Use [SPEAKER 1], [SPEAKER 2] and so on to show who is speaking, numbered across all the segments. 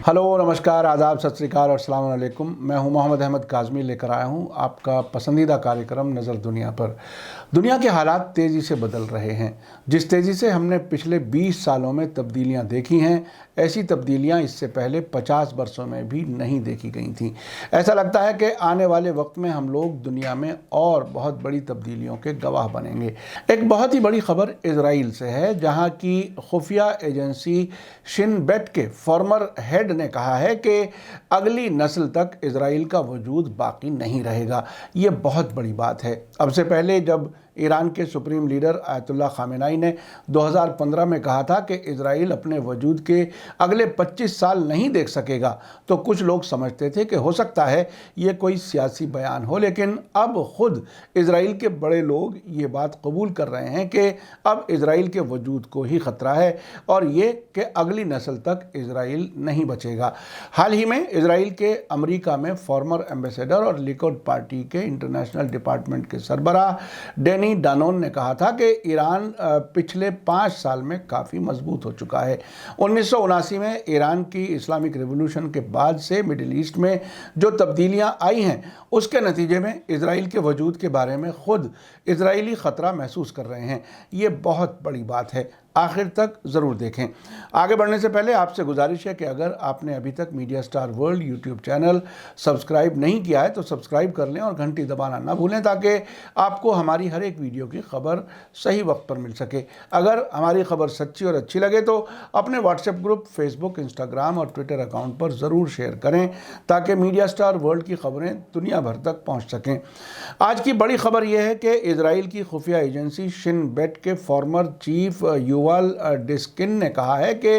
[SPEAKER 1] Hello, नमस्कार, आदाब, सत श्री अकाल और अस्सलाम वालेकुम। मैं हूं मोहम्मद अहमद काज़मी, लेकर आया हूं आपका पसंदीदा कार्यक्रम नज़र दुनिया पर। दुनिया के हालात तेज़ी से बदल रहे हैं। जिस तेज़ी से हमने पिछले 20 सालों में तब्दीलियां देखी हैं, ऐसी तब्दीलियां इससे पहले 50 वर्षों में भी नहीं देखी गई थीं। ऐसा लगता है कि आने वाले वक्त में हम लोग दुनिया में और बहुत बड़ी तब्दीलियों के गवाह बनेंगे। एक बहुत ही बड़ी खबर इजराइल से है, जहां की खुफिया एजेंसी शिन बेट के फॉर्मर हेड ने कहा है कि अगली नस्ल तक इजराइल का वजूद बाकी नहीं रहेगा। ये बहुत बड़ी बात है। अब से पहले जब ईरान के सुप्रीम लीडर आयतुल्लाह खामेनी ने 2015 में कहा था कि इजराइल अपने वजूद के अगले 25 साल नहीं देख सकेगा, तो कुछ लोग समझते थे कि हो सकता है ये कोई सियासी बयान हो, लेकिन अब खुद इजराइल के बड़े लोग ये बात कबूल कर रहे हैं कि अब इजराइल के वजूद को ही ख़तरा है और ये कि अगली नस्ल तक इजराइल नहीं बचेगा। हाल ही में इजराइल के अमेरिका में फॉर्मर एम्बेसडर और लिकुड पार्टी के इंटरनेशनल डिपार्टमेंट के सरबराह डेनी डानोन ने कहा था कि ईरान पिछले 5 साल में काफ़ी मजबूत हो चुका है। 1979 में ईरान की इस्लामिक रिवॉल्यूशन के बाद से मिडिल ईस्ट में जो तब्दीलियां आई हैं, उसके नतीजे में इजराइल के वजूद के बारे में खुद इजरायली ख़तरा महसूस कर रहे हैं। ये बहुत बड़ी बात है, आखिर तक ज़रूर देखें। आगे बढ़ने से पहले आपसे गुजारिश है कि अगर आपने अभी तक media star world YouTube channel subscribe नहीं किया है तो सब्सक्राइब कर लें और घंटी दबाना ना भूलें, ताकि आपको हमारी हर एक वीडियो की खबर सही वक्त पर मिल सके। अगर हमारी खबर सच्ची और अच्छी लगे तो अपने व्हाट्सएप ग्रुप, फेसबुक, इंस्टाग्राम और ट्विटर अकाउंट पर ज़रूर शेयर करें, ताकि मीडिया स्टार वर्ल्ड की खबरें दुनिया भर तक पहुँच सकें। आज की बड़ी खबर यह है कि इजराइल की खुफिया एजेंसी शिन बेट के फॉर्मर चीफ युवाल डिस्किन ने कहा है कि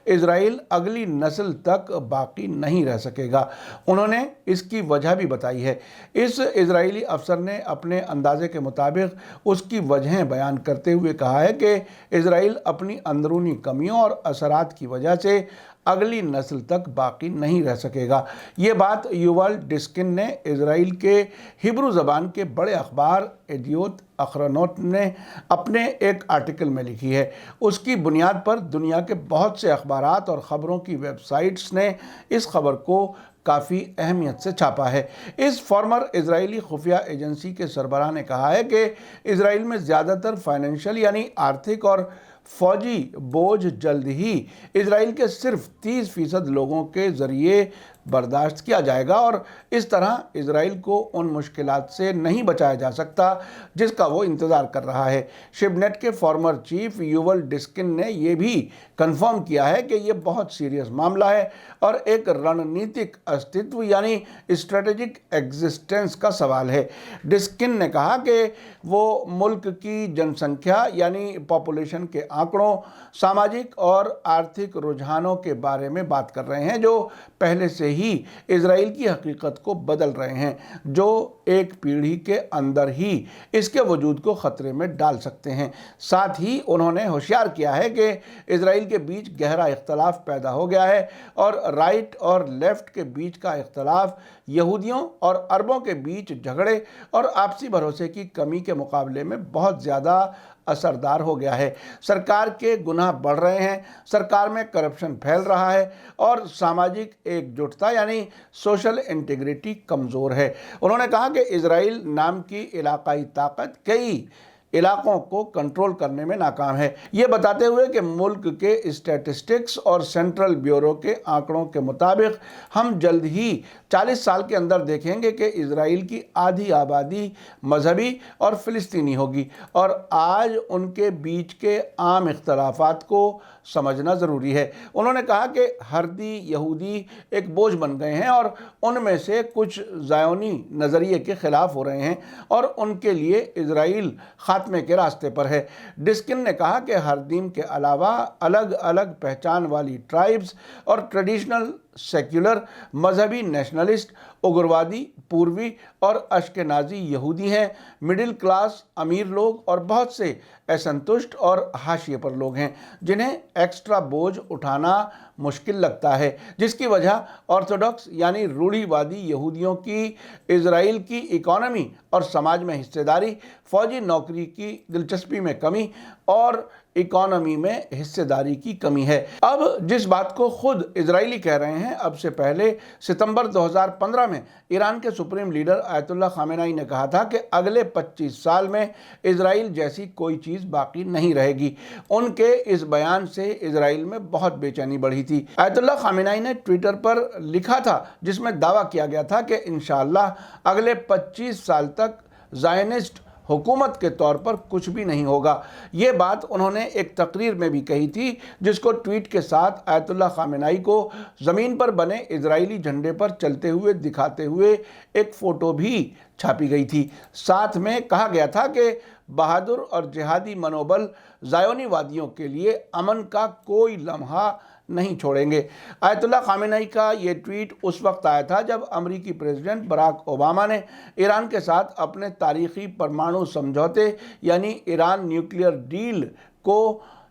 [SPEAKER 1] इजराइल अगली नस्ल तक बाकी नहीं रह सकेगा। उन्होंने इसकी वजह भी बताई है। इस इजरायली अफसर ने अपने अंदाजे के मुताबिक उसकी वजहें बयान करते हुए कहा है कि इजराइल अपनी अंदरूनी कमियों और असरात की वजह से अगली नस्ल तक बाकी नहीं रह सकेगा। ये बात युवाल डिस्किन ने इजराइल के हिब्रू ज़बान के बड़े अखबार एडियोत अखरोनोट ने अपने एक आर्टिकल में लिखी है। उसकी बुनियाद पर दुनिया के बहुत से अखबारात और ख़बरों की वेबसाइट्स ने इस खबर को काफ़ी अहमियत से छापा है। इस फॉर्मर इजरायली खुफिया एजेंसी के सरबराह ने कहा है कि इजराइल में ज़्यादातर फाइनेंशियल यानी आर्थिक और फौजी बोझ जल्द ही इजराइल के सिर्फ 30% लोगों के ज़रिए बर्दाश्त किया जाएगा और इस तरह इजराइल को उन मुश्किलात से नहीं बचाया जा सकता जिसका वो इंतज़ार कर रहा है। शिबनेट के फॉर्मर चीफ युवल डिस्किन ने यह भी कंफर्म किया है कि ये बहुत सीरियस मामला है और एक रणनीतिक अस्तित्व यानी स्ट्रेटेजिक एग्जिस्टेंस का सवाल है। डिस्किन ने कहा कि वो मुल्क की जनसंख्या यानी पॉपुलेशन के आंकड़ों, सामाजिक और आर्थिक रुझानों के बारे में बात कर रहे हैं, जो पहले से ही इजराइल की हकीकत को बदल रहे हैं, जो एक पीढ़ी के अंदर ही इसके वजूद को ख़तरे में डाल सकते हैं। साथ ही उन्होंने होशियार किया है कि इजराइल के बीच गहरा इख्तलाफ पैदा हो गया है और राइट और लेफ़्ट के बीच का इख्तलाफ यहूदियों और अरबों के बीच झगड़े और आपसी भरोसे की कमी के मुकाबले में बहुत ज़्यादा असरदार हो गया है। सरकार के गुनाह बढ़ रहे हैं, सरकार में करप्शन फैल रहा है और सामाजिक एकजुटता यानी सोशल इंटीग्रिटी कमज़ोर है। उन्होंने कहा कि इजराइल नाम की इलाकाई ताकत कई इलाकों को कंट्रोल करने में नाकाम है। ये बताते हुए कि मुल्क के स्टैटिस्टिक्स और सेंट्रल ब्यूरो के आंकड़ों के मुताबिक हम जल्द ही 40 साल के अंदर देखेंगे कि इजराइल की आधी आबादी मजहबी और फ़िलिस्तीनी होगी और आज उनके बीच के आम इख्तलाफात को समझना ज़रूरी है। उन्होंने कहा कि हर्दी यहूदी एक बोझ बन गए हैं और उनमें से कुछ ज़ायोनी नज़रिए के ख़िलाफ़ हो रहे हैं और उनके लिए इजराइल खात्मे के रास्ते पर है। डिस्किन ने कहा कि हरदीम के अलावा अलग अलग पहचान वाली ट्राइब्स और ट्रेडिशनल सेक्युलर मजहबी नेशनलिस्ट, उग्रवादी, पूर्वी और अश्केनाजी यहूदी हैं, मिडिल क्लास अमीर लोग और बहुत से असंतुष्ट और हाशिए पर लोग हैं जिन्हें एक्स्ट्रा बोझ उठाना मुश्किल लगता है, जिसकी वजह ऑर्थोडॉक्स यानी रूढ़िवादी यहूदियों की इजराइल की इकॉनमी और समाज में हिस्सेदारी, फौजी नौकरी की दिलचस्पी में कमी और इकोनॉमी में हिस्सेदारी की कमी है। अब जिस बात को खुद इजरायली कह रहे हैं, अब से पहले सितंबर 2015 में ईरान के सुप्रीम लीडर आयतुल्लाह खामेनेई ने कहा था कि अगले 25 साल में इजराइल जैसी कोई चीज़ बाकी नहीं रहेगी। उनके इस बयान से इजराइल में बहुत बेचैनी बढ़ी थी। आयतुल्लाह खामेनेई ने ट्विटर पर लिखा था जिसमें दावा किया गया था कि इंशाअल्लाह अगले 25 साल तक ज़ायनिस्ट हुकूमत के तौर पर कुछ भी नहीं होगा। ये बात उन्होंने एक तकरीर में भी कही थी, जिसको ट्वीट के साथ आयतुल्लाह खामेनेई को ज़मीन पर बने इजरायली झंडे पर चलते हुए दिखाते हुए एक फ़ोटो भी छापी गई थी। साथ में कहा गया था कि बहादुर और जिहादी मनोबल ज़ायोनीवादियों के लिए अमन का कोई लम्हा नहीं छोड़ेंगे। आयतुल्लाह खामेनेई का ये ट्वीट उस वक्त आया था जब अमेरिकी प्रेसिडेंट बराक ओबामा ने ईरान के साथ अपने तारीखी परमाणु समझौते यानी ईरान न्यूक्लियर डील को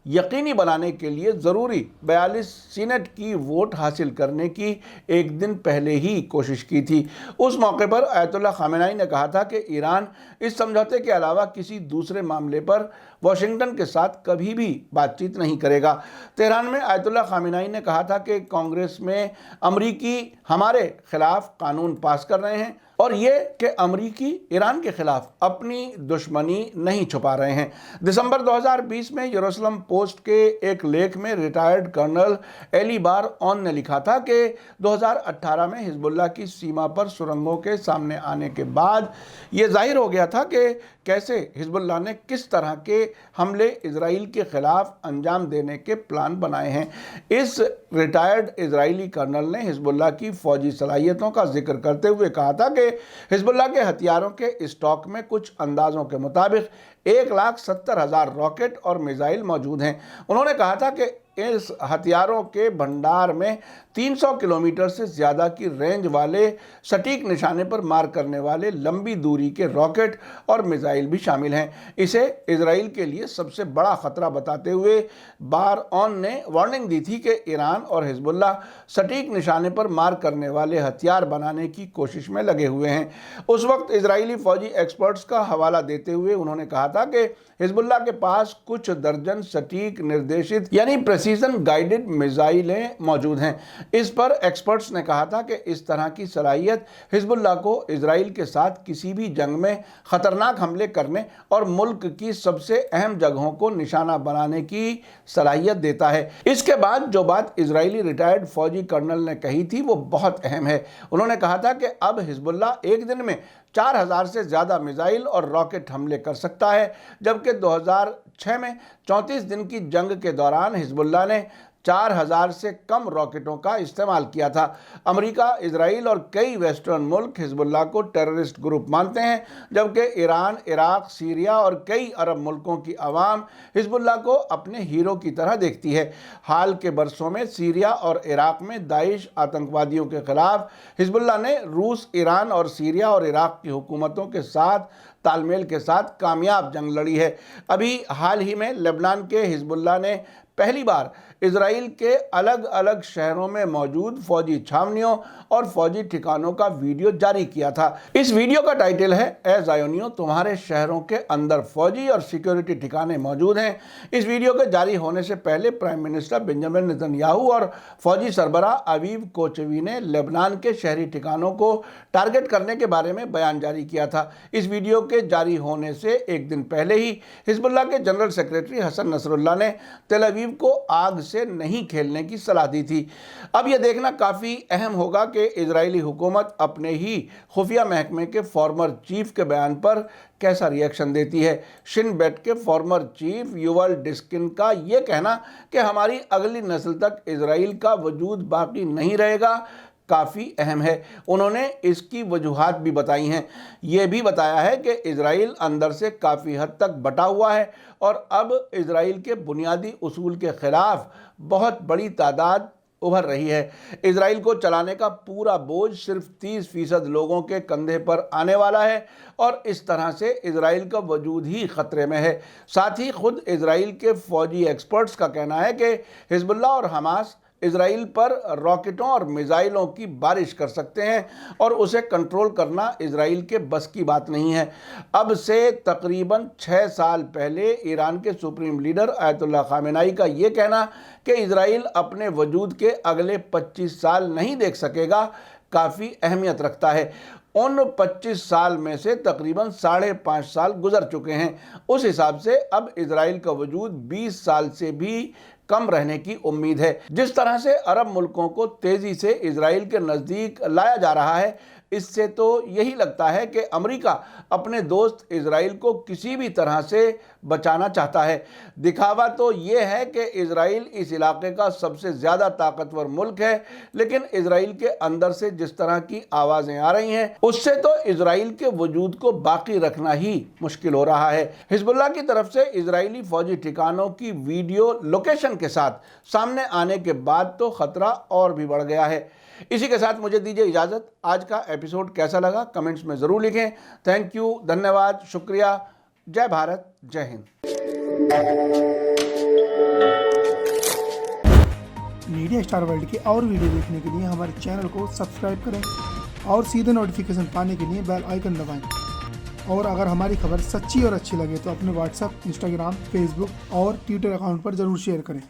[SPEAKER 1] यकीनी बनाने के लिए ज़रूरी 42 सीनेट की वोट हासिल करने की एक दिन पहले ही कोशिश की थी। उस मौके पर आयतुल्लाह खामेनेई ने कहा था कि ईरान इस समझौते के अलावा किसी दूसरे मामले पर वाशिंगटन के साथ कभी भी बातचीत नहीं करेगा। तेहरान में आयतुल्लाह खामेनेई ने कहा था कि कांग्रेस में अमरीकी हमारे खिलाफ कानून पास कर रहे हैं और ये कि अमरीकी ईरान के खिलाफ अपनी दुश्मनी नहीं छुपा रहे हैं। दिसंबर 2020 में यरूशलेम पोस्ट के एक लेख में रिटायर्ड कर्नल एली बार ऑन ने लिखा था कि 2018 में हिजबुल्लाह की सीमा पर सुरंगों के सामने आने के बाद ये जाहिर हो गया था कि कैसे हिजबुल्लाह ने किस तरह के हमले इजराइल के खिलाफ अंजाम देने के प्लान बनाए हैं। इस रिटायर्ड इजरायली कर्नल ने हिजबुल्लाह की फौजी सलाहियतों का जिक्र करते हुए कहा था कि हिजबुल्लाह के हथियारों के स्टॉक में कुछ अंदाजों के मुताबिक 1,70,000 रॉकेट और मिसाइल मौजूद हैं। उन्होंने कहा था कि इस हथियारों के भंडार में 300 किलोमीटर से ज़्यादा की रेंज वाले सटीक निशाने पर मार करने वाले लंबी दूरी के रॉकेट और मिसाइल भी शामिल हैं। इसे इजराइल के लिए सबसे बड़ा ख़तरा बताते हुए बार ऑन ने वार्निंग दी थी कि ईरान और हिजबुल्लाह सटीक निशाने पर मार करने वाले हथियार बनाने की कोशिश में लगे हुए हैं। उस वक्त इजरायली फ़ौजी एक्सपर्ट्स का हवाला देते हुए उन्होंने कहा था कि हिजबुल्लाह के पास कुछ दर्जन सटीक निर्देशित यानी प्रेसिजन गाइडेड मिसाइलें मौजूद हैं। इस पर एक्सपर्ट्स ने कहा था कि इस तरह की सलाहियत हिजबुल्लाह को इजराइल के साथ किसी भी जंग में ख़तरनाक हमले करने और मुल्क की सबसे अहम जगहों को निशाना बनाने की सलाहियत देता है। इसके बाद जो बात इजरायली रिटायर्ड फौजी कर्नल ने कही थी वो बहुत अहम है। उन्होंने कहा था कि अब हिजबुल्लाह एक दिन में 4,000 से ज़्यादा मिसाइल और रॉकेट हमले कर सकता है, जबकि 2006 में 34 दिन की जंग के दौरान हिजबुल्लाह ने 4,000 से कम रॉकेटों का इस्तेमाल किया था। अमेरिका, इजराइल और कई वेस्टर्न मुल्क हिजबुल्लाह को टेररिस्ट ग्रुप मानते हैं, जबकि ईरान, इराक, सीरिया और कई अरब मुल्कों की आवाम हिजबुल्लाह को अपने हीरो की तरह देखती है। हाल के बरसों में सीरिया और इराक में दाइश आतंकवादियों के खिलाफ हिजबुल्लाह ने रूस, ईरान और सीरिया और इराक की हुकूमतों के साथ तालमेल के साथ कामयाब जंग लड़ी है। अभी हाल ही में लेबनान के हिजबुल्लाह ने पहली बार इजराइल के अलग अलग शहरों में मौजूद फौजी छावनियों और फौजी ठिकानों का वीडियो जारी किया था। इस वीडियो का टाइटल है ए ज़ायोनियों, तुम्हारे शहरों के अंदर फौजी और सिक्योरिटी ठिकाने मौजूद हैं। इस वीडियो के जारी होने से पहले प्राइम मिनिस्टर बेंजामिन नेतन्याहू और फौजी सरबराह अवीव कोचवी ने लेबनान के शहरी ठिकानों को टारगेट करने के बारे में बयान जारी किया था। इस वीडियो के जारी होने से एक दिन पहले ही हिजबुल्लाह के जनरल सेक्रेटरी हसन नसरुल्लाह ने तेल अवीव को आग से नहीं खेलने की सलाह दी थी। अब यह देखना काफ़ी अहम होगा कि इजरायली हुकूमत अपने ही खुफिया महकमे के फॉर्मर चीफ के बयान पर कैसा रिएक्शन देती है। शिन बेट के फॉर्मर चीफ युवल डिस्किन का यह कहना कि हमारी अगली नस्ल तक इजराइल का वजूद बाकी नहीं रहेगा काफ़ी अहम है। उन्होंने इसकी वजूहात भी बताई हैं। ये भी बताया है कि इजराइल अंदर से काफ़ी हद तक बटा हुआ है और अब इजराइल के बुनियादी उसूल के ख़िलाफ़ बहुत बड़ी तादाद उभर रही है। इजराइल को चलाने का पूरा बोझ सिर्फ 30% लोगों के कंधे पर आने वाला है और इस तरह से इजराइल का वजूद ही ख़तरे में है। साथ ही खुद इजराइल के फ़ौजी एक्सपर्ट्स का कहना है कि हिजबुल्लाह और हमास اسرائیل پر راکٹوں اور میزائلوں کی بارش کر سکتے ہیں اور اسے کنٹرول کرنا اسرائیل کے بس کی بات نہیں ہے۔ اب سے تقریباً 6 سال پہلے ایران کے سپریم لیڈر آیت اللہ خامنہ ای کا یہ کہنا کہ اسرائیل اپنے وجود کے اگلے 25 سال نہیں دیکھ سکے گا کافی اہمیت رکھتا ہے۔ ان 25 سال میں سے تقریباً 5.5 سال گزر چکے ہیں۔ اس حساب سے اب اسرائیل کا وجود 20 سال سے بھی کم رہنے کی امید ہے۔ جس طرح سے عرب ملکوں کو تیزی سے اسرائیل کے نزدیک لایا جا رہا ہے، اس سے تو یہی لگتا ہے کہ امریکہ اپنے دوست اسرائیل کو کسی بھی طرح سے بچانا چاہتا ہے۔ دکھاوا تو یہ ہے کہ اسرائیل اس علاقے کا سب سے زیادہ طاقتور ملک ہے، لیکن اسرائیل کے اندر سے جس طرح کی آوازیں آ رہی ہیں اس سے تو اسرائیل کے وجود کو باقی رکھنا ہی مشکل ہو رہا ہے۔ حزب اللہ کی طرف سے اسرائیلی فوجی ٹھکانوں کی ویڈیو لوکیشن کے ساتھ سامنے آنے کے بعد تو خطرہ اور بھی بڑھ گیا ہے۔ اسی کے ساتھ مجھے دیجیے اجازت۔ آج کا ایپیسوڈ کیسا لگا کمنٹس میں ضرور لکھیں۔ تھینک یو، دھنیہ واد، شکریہ، جے بھارت، جے ہند۔
[SPEAKER 2] میڈیا اسٹار ورلڈ کی اور ویڈیو دیکھنے کے لیے ہمارے چینل کو سبسکرائب کریں اور سیدھے نوٹیفیکیشن پانے کے لیے بیل آئیکن دبائیں۔ اور اگر ہماری خبر سچی اور اچھی لگے تو اپنے واٹس ایپ، انسٹاگرام، فیس بک اور ٹویٹر اکاؤنٹ پر ضرور شیئر کریں۔